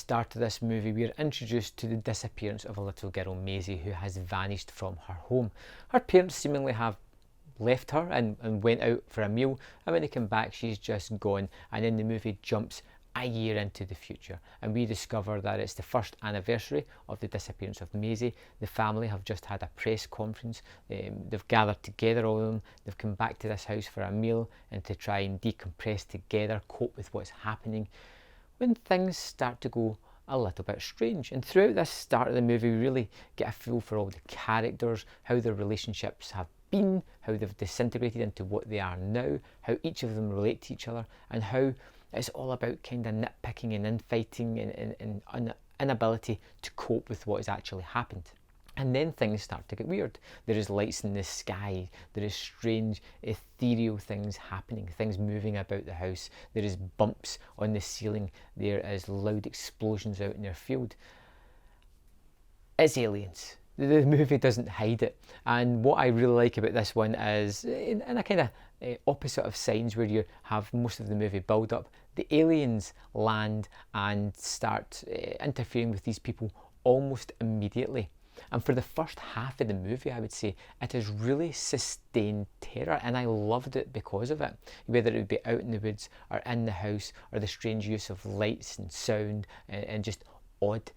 start of this movie, we are introduced to the disappearance of a little girl, Maisie, who has vanished from her home. Her parents seemingly have left her and went out for a meal, and when they come back she's just gone, and then the movie jumps a year into the future and we discover that it's the first anniversary of the disappearance of Maisie. The family have just had a press conference. They've gathered together, all of them. They've come back to this house for a meal and to try and decompress together, cope with what's happening, when things start to go a little bit strange. And throughout this start of the movie, we really get a feel for all the characters, how their relationships have been, how they've disintegrated into what they are now, how each of them relate to each other, and how it's all about kind of nitpicking and infighting and inability to cope with what has actually happened. And then things start to get weird. There is lights in the sky, there is strange ethereal things happening, things moving about the house, there is bumps on the ceiling, there is loud explosions out in their field. It's aliens. The movie doesn't hide it. And what I really like about this one is, in a kind of opposite of Signs, where you have most of the movie build up, the aliens land and start interfering with these people almost immediately. And for the first half of the movie, I would say it is really sustained terror, and I loved it because of it. Whether it would be out in the woods or in the house, or the strange use of lights and sound and just odd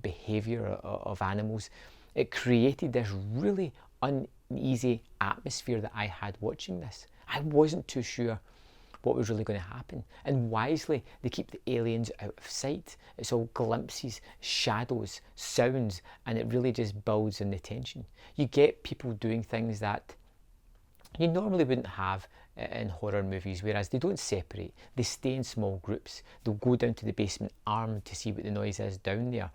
behaviour of animals, it created this really uneasy atmosphere that I had watching this. I wasn't too sure what was really going to happen, and wisely they keep the aliens out of sight. It's all glimpses, shadows, sounds, and it really just builds on the tension. You get people doing things that you normally wouldn't have in horror movies, whereas they don't separate, they stay in small groups. They'll go down to the basement armed to see what the noise is down there.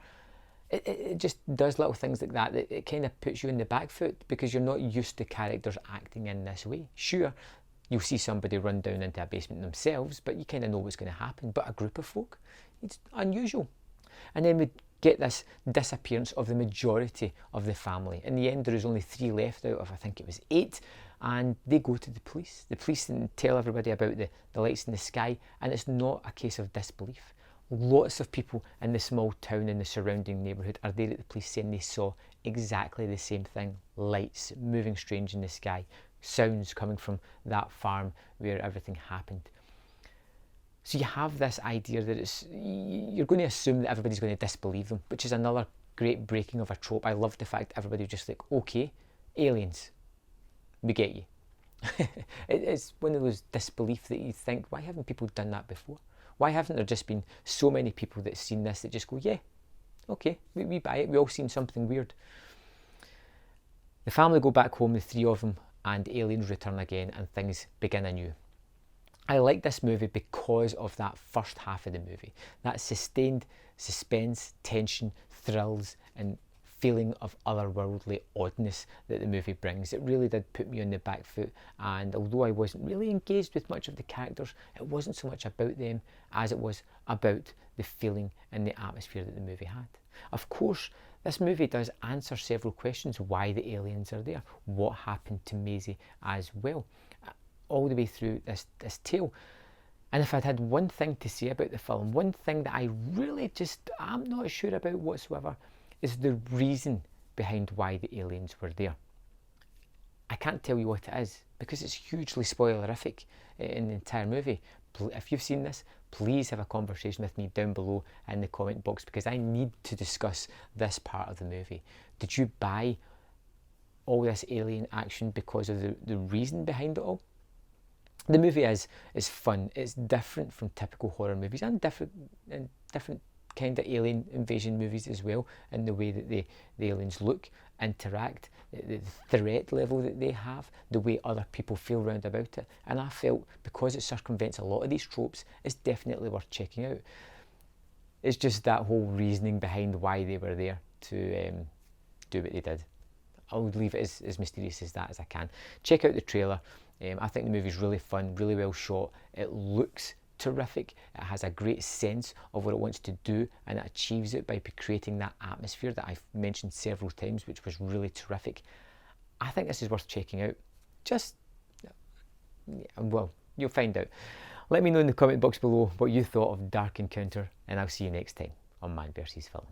It just does little things like that it kind of puts you in the back foot, because you're not used to characters acting in this way. Sure, you'll see somebody run down into a basement themselves, but you kind of know what's going to happen. But a group of folk, it's unusual. And then we get this disappearance of the majority of the family. In the end, there is only 3 left out of, I think it was 8, and they go to the police. The police tell everybody about the lights in the sky, and it's not a case of disbelief. Lots of people in the small town and the surrounding neighbourhood are there at the police saying they saw exactly the same thing. Lights moving strange in the sky, sounds coming from that farm where everything happened. So you have this idea that you're going to assume that everybody's going to disbelieve them, which is another great breaking of a trope. I love the fact everybody was just like, okay, aliens, we get you. It's one of those disbelief that you think, why haven't people done that before? Why haven't there just been so many people that have seen this that just go, yeah, okay, we buy it, we all seen something weird. The family go back home, the 3 of them, and aliens return again and things begin anew. I like this movie because of that first half of the movie, that sustained suspense, tension, thrills, and feeling of otherworldly oddness that the movie brings. It really did put me on the back foot, and although I wasn't really engaged with much of the characters, it wasn't so much about them as it was about the feeling and the atmosphere that the movie had. Of course, this movie does answer several questions: why the aliens are there, what happened to Maisie as well, all the way through this tale. And if I'd had one thing to say about the film, one thing that I really I'm not sure about whatsoever, is the reason behind why the aliens were there. I can't tell you what it is, because it's hugely spoilerific in the entire movie. If you've seen this, please have a conversation with me down below in the comment box, because I need to discuss this part of the movie. Did you buy all this alien action because of the reason behind it all? The movie is fun. It's different from typical horror movies, and different kind of alien invasion movies as well, in the way that the aliens look, interact, the threat level that they have, the way other people feel round about it. And I felt, because it circumvents a lot of these tropes, it's definitely worth checking out. It's just that whole reasoning behind why they were there to do what they did. I'll leave it as mysterious as that as I can. Check out the trailer. I think the movie's really fun, really well shot. It looks terrific. It has a great sense of what it wants to do, and it achieves it by creating that atmosphere that I've mentioned several times, which was really terrific. I think this is worth checking out. Well, you'll find out. Let me know in the comment box below what you thought of Dark Encounter, and I'll see you next time. on Man vs Film.